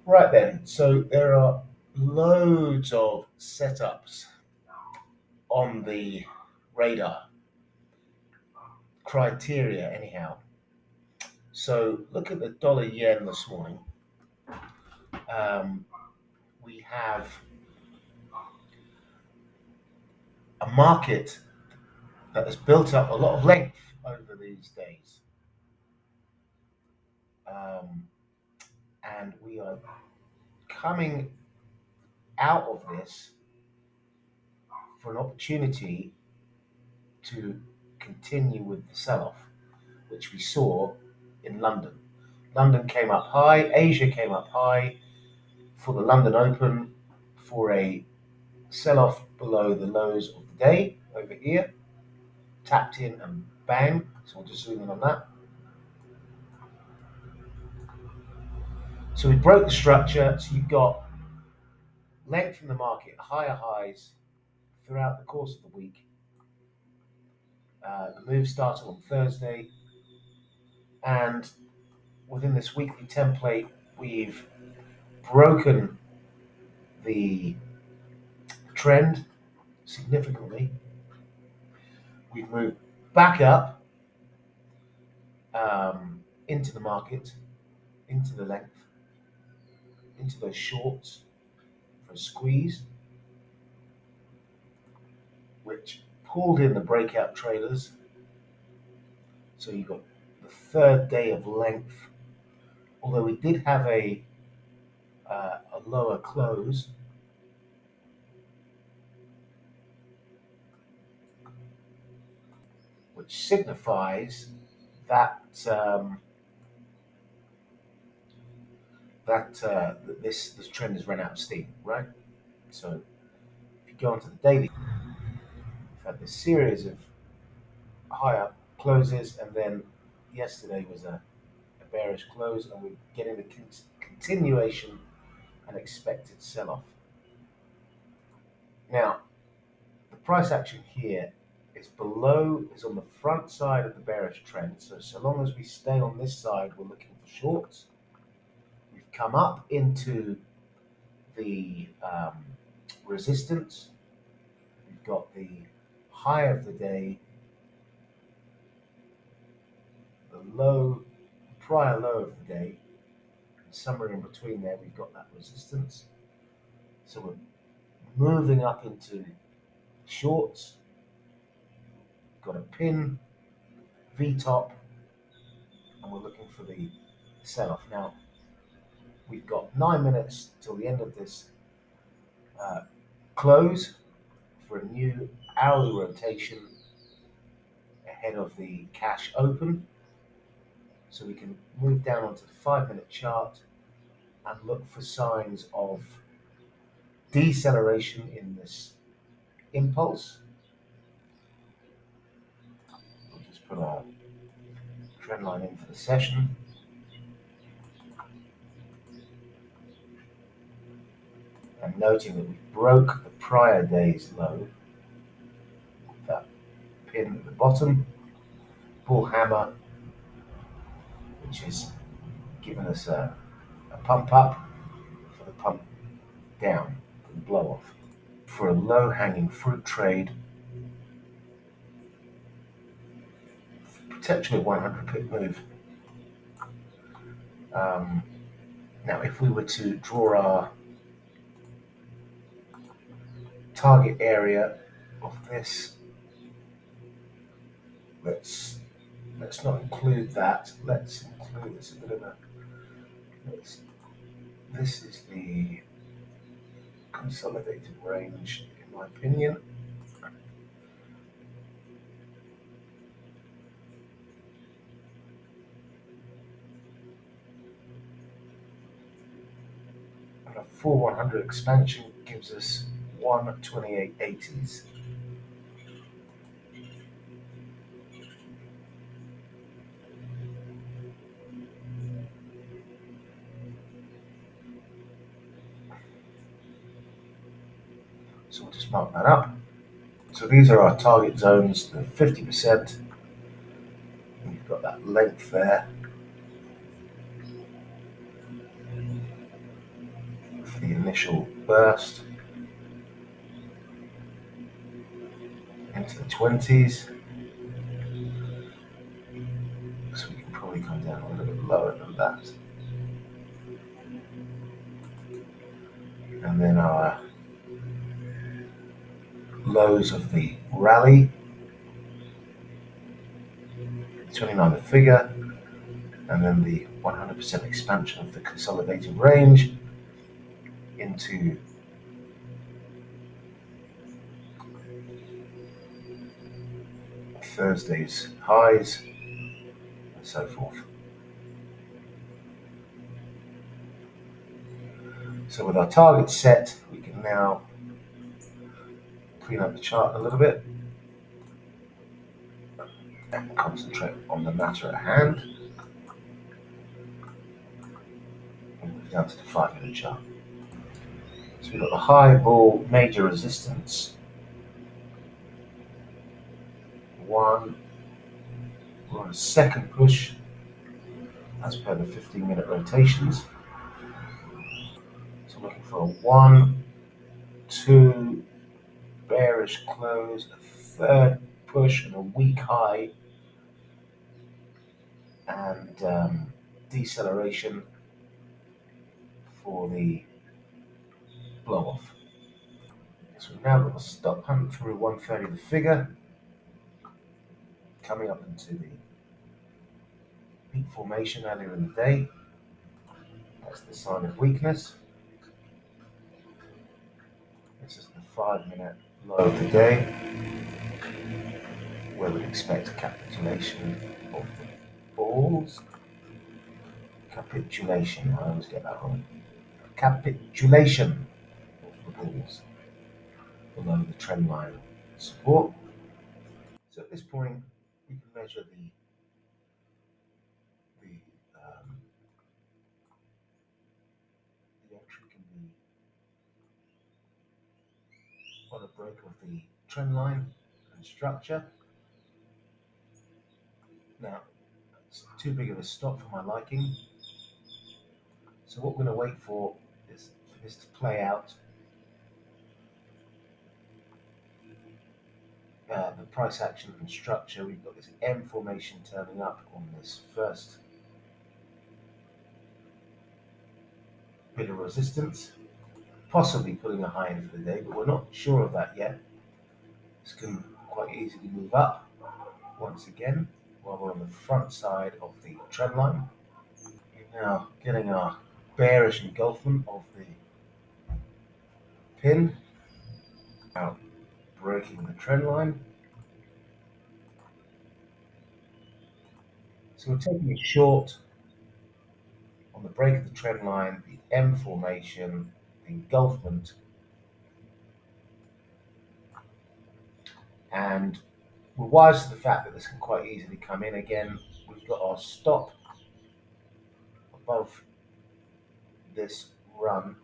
Right then, so there are loads of setups on the radar, criteria anyhow. So look at the dollar yen this morning. Um, we have a market that has built up a lot of length over these days. Um, and we are coming out of this for an opportunity to continue with the sell off, which we saw in London. London came up high, Asia came up high for the London Open for a sell off below the lows of the day over here, tapped in and bang. So we'll just zoom in on that. So we broke the structure. So you've got length in the market, higher highs throughout the course of the week. The move started on Thursday, and within this weekly template, we've broken the trend significantly. We've moved back up into the market, into the length, into those shorts for a squeeze, which pulled in the breakout traders. So you've got the third day of length, although we did have a lower close. Which signifies that this trend has run out of steam, right? So if you go onto the daily, we've had this series of higher closes, and then yesterday was a bearish close, and we're getting the continuation and expected sell-off. Now, the price action here is on the front side of the bearish trend. So long as we stay on this side, we're looking for shorts. We've come up into the resistance. We've got the high of the day, the prior low of the day, and somewhere in between there we've got that resistance. So we're moving up into shorts. Got a pin, V-top, and we're looking for the sell-off. Now, we've got 9 minutes till the end of this close for a new hourly rotation ahead of the cash open. So we can move down onto the 5-minute chart and look for signs of deceleration in this impulse. We'll just put our trend line in for the session. And noting that we broke the prior day's low, that pin at the bottom, bull hammer, which is giving us a pump up for the pump down, for the blow off. For a low hanging fruit trade, potentially a 100 pip move. Now, if we were to draw our target area of this, let's not include that. Let's include this a bit of a. This is the consolidated range, in my opinion. And a full 100 expansion gives us 128.80s. So we'll just mark that up. So these are our target zones, the 50%. You've got that length there. for the initial burst into the 20s. So we can probably come down a little bit lower than that. And then our lows of the rally, 29 figure, and then the 100% expansion of the consolidated range into Thursday's highs, and so forth. So with our target set, we can now clean up the chart a little bit and concentrate on the matter at hand. And move down to the 5-minute chart. So we've got the high ball major resistance. One, we're on a second push as per the 15-minute rotations. So looking for a 1, 2, bearish close, a third push and a weak high, and deceleration for the blow off. So we've now got a stop hunt through 130 the figure, coming up into the peak formation earlier in the day. That's the sign of weakness. This is the 5-minute low of the day, where we'd expect a capitulation of the balls. Capitulation, I always get that wrong. Capitulation of the balls below the trend line support. So at this point, we can measure um, the entry can be on a break of the trend line and structure. Now, it's too big of a stop for my liking. So what we're going to wait for is for this to play out. The price action and structure, we've got this M formation turning up on this first bit of resistance, possibly putting a high in for the day, but we're not sure of that yet. This can quite easily move up once again while we're on the front side of the trend line. We're now getting our bearish engulfment of the pin, out breaking the trend line. So we're taking a short on the break of the trend line, the M formation, the engulfment, and we're wise to the fact that this can quite easily come in again. We've got our stop above this run,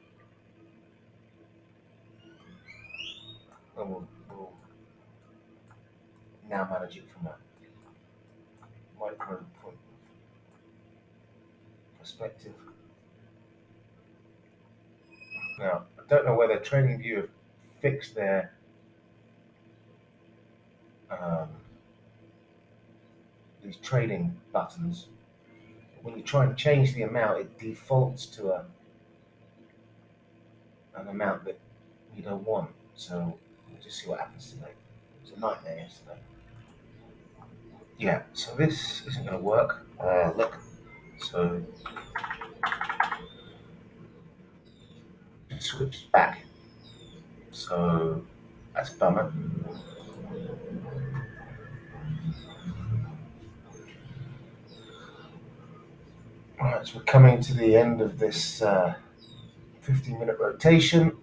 and we'll now manage it from a micro point perspective. Now, I don't know whether TradingView have fixed their um, these trading buttons. When you try and change the amount, it defaults to an amount that you don't want. So we'll just see what happens today. It was a nightmare yesterday. Yeah, so this isn't going to work. Look, so it switched back. So that's a bummer. Alright, so we're coming to the end of this 15-minute rotation.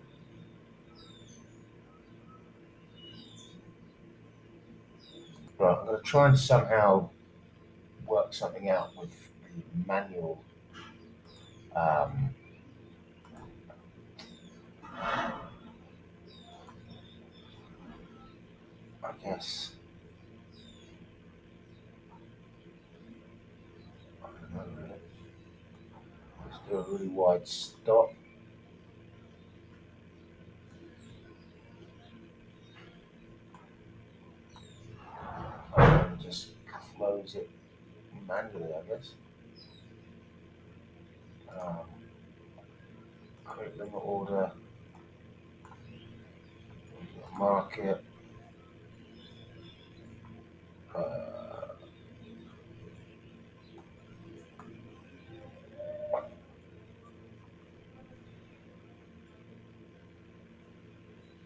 Right, I'm going to try and somehow work something out with the manual um, I guess. I don't know really. Let's do a really wide stop. close it manually, I guess. Quick limit order, market. Uh,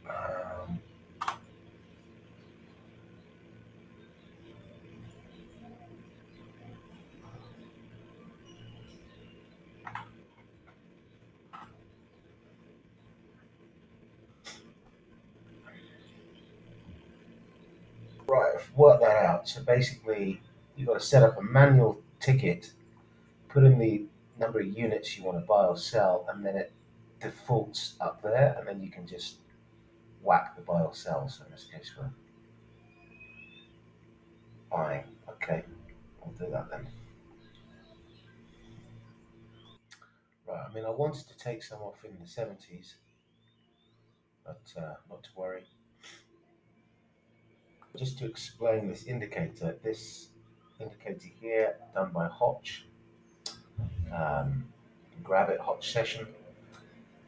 um, right, I've worked that out. So basically, you've got to set up a manual ticket, put in the number of units you want to buy or sell, and then it defaults up there, and then you can just whack the buy or sell. So in this case, we're buying. Okay, I'll do that then. Right, I mean, I wanted to take some off in the 70s, but not to worry. Just to explain this indicator here, done by Hotch, um, grab it, Hotch session.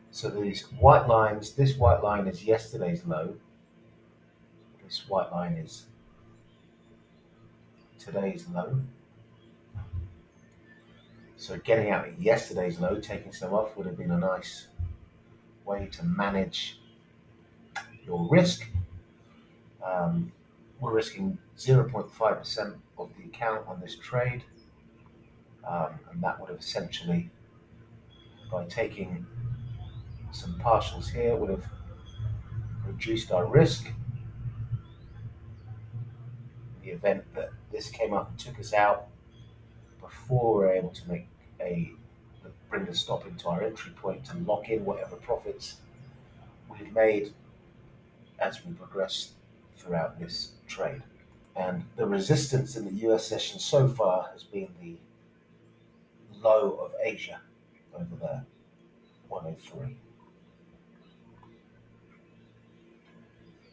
So these white lines, this white line is yesterday's low, this white line is today's low. So getting out at yesterday's low, taking some off would have been a nice way to manage your risk. We're risking 0.5% of the account on this trade, and that would have essentially, by taking some partials here, would have reduced our risk in the event that this came up and took us out before we're able to make a bring the stop into our entry point and lock in whatever profits we've made as we progress throughout this trade. And the resistance in the US session so far has been the low of Asia over there, 103.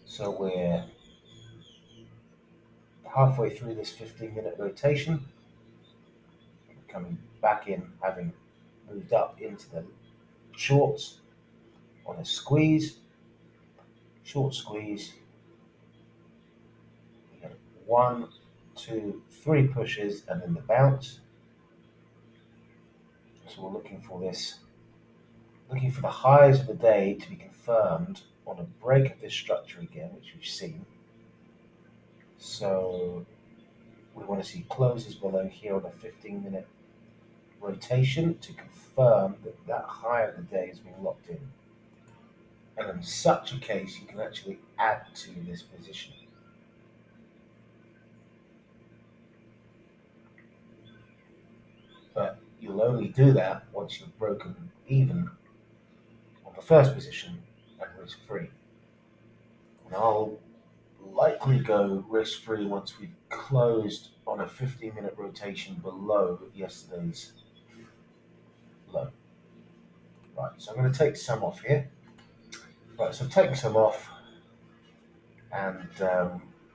So we're halfway through this 15-minute rotation, coming back in, having moved up into the shorts on a squeeze, short squeeze. We get 1, 2, 3 pushes and then the bounce. So we're looking for this, looking for the highs of the day to be confirmed on a break of this structure again, which we've seen. So we want to see closes below here on a 15-minute rotation to confirm that that high of the day has been locked in. And in such a case, you can actually add to this position. But you'll only do that once you've broken even on the first position and risk free. And I'll likely go risk free once we've closed on a 15-minute rotation below yesterday's low. Right, so I'm going to take some off here. Right, so I've taken some off and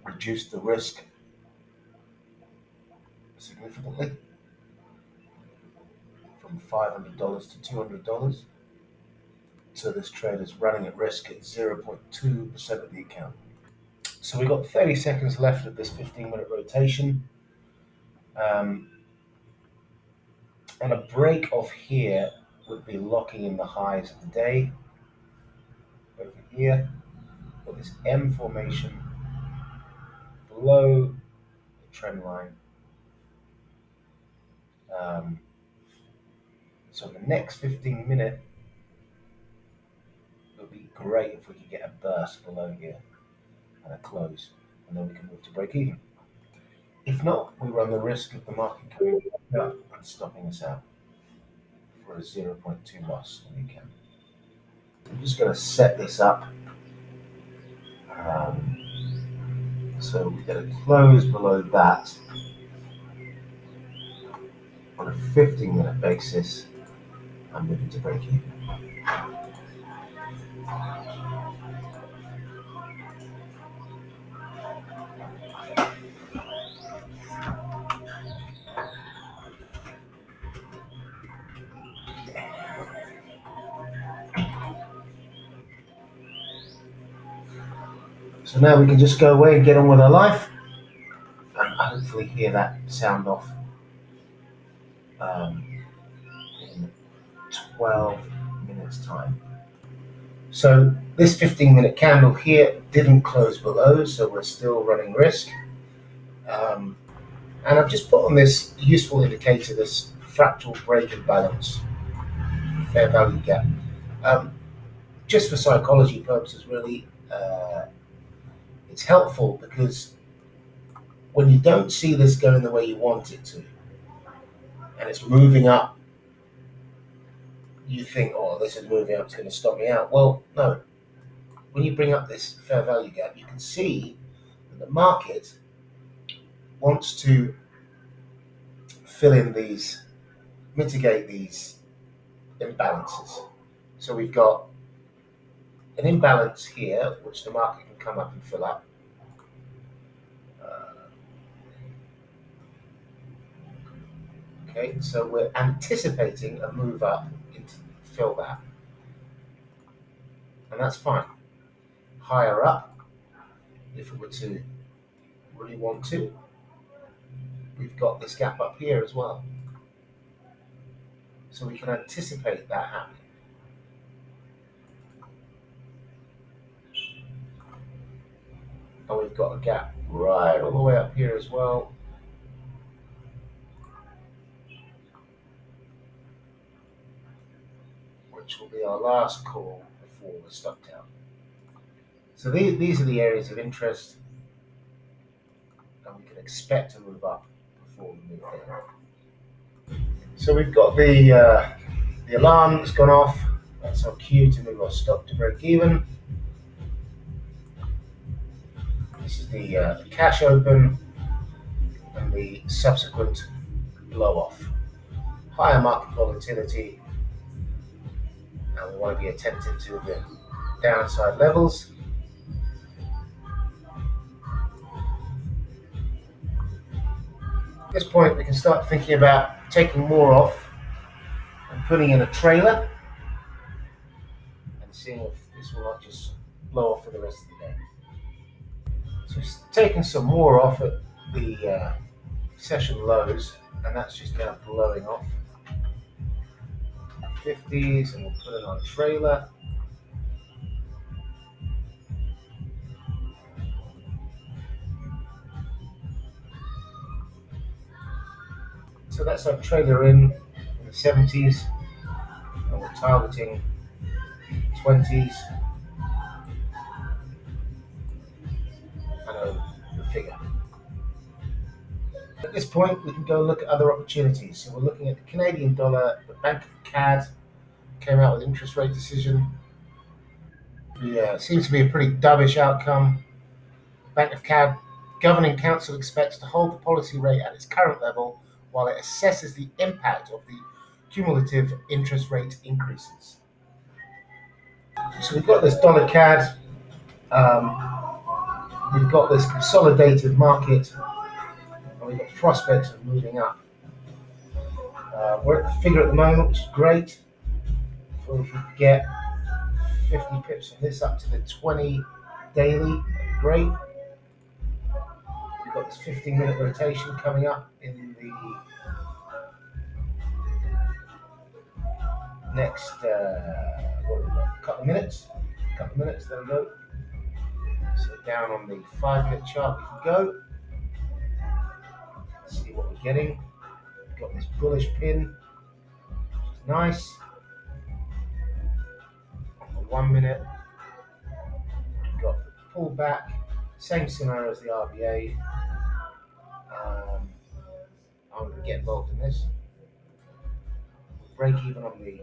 reduced the risk significantly from $500 to $200. So this trade is running at risk at 0.2% of the account. So we've got 30 seconds left of this 15-minute rotation. And a break off here would be locking in the highs of the day. Over here, got this M formation below the trend line. So the next 15-minute would be great if we could get a burst below here and a close, and then we can move to break even. If not, we run the risk of the market coming up and stopping us out for a 0.2 loss on the account. I'm just going to set this up. So we get a close below that on a 15-minute basis. I'm moving to break even. So now we can just go away and get on with our life and hopefully hear that sound off um, in 12 minutes time. So this 15-minute candle here didn't close below, so we're still running risk. Um, and I've just put on this useful indicator, this fractal break imbalance, fair value gap. Um, just for psychology purposes, really, it's helpful because when you don't see this going the way you want it to, and it's moving up, you think, oh, this is moving up, it's going to stop me out. Well, no. When you bring up this fair value gap, you can see that the market wants to fill in these, mitigate these imbalances. So we've got an imbalance here, which the market can come up and fill up. Okay, so we're anticipating a move up into fill that, and that's fine. Higher up, if we were to really want to, we've got this gap up here as well. So we can anticipate that happening. And we've got a gap right all the way up here as well. Which will be our last call before we're stopped out. So these are the areas of interest, and we can expect to move up before we move down. So we've got the alarm that's gone off. That's our cue to move our stop to break even. This is the cash open and the subsequent blow off. Higher market volatility, and we want to be attentive to the downside levels. At this point, we can start thinking about taking more off and putting in a trailer and seeing if this will not just blow off for the rest of the day. So it's taken some more off at the session lows, and that's just now blowing off. 50s, and we'll put it on a trailer. So that's our trailer in the 70s, and we're targeting 20s. I know the figure. At this point, we can go look at other opportunities. So we're looking at the Canadian dollar, the Bank of CAD came out with interest rate decision. Yeah, seems to be a pretty dovish outcome. Bank of CAD Governing Council expects to hold the policy rate at its current level while it assesses the impact of the cumulative interest rate increases. So we've got this dollar CAD, we've got this consolidated market, and we've got prospects of moving up. We're at the figure at the moment, which is great. So if we get 50 pips from this up to the 20 daily, great. We've got this 15-minute rotation coming up in the next couple of minutes. There we go. So down on the 5-minute chart we can go. Let's see what we're getting. We've got this bullish pin, which is nice. On the 1 minute, we've got the pullback, same scenario as the RBA. I'm going to get involved in this. Break even on the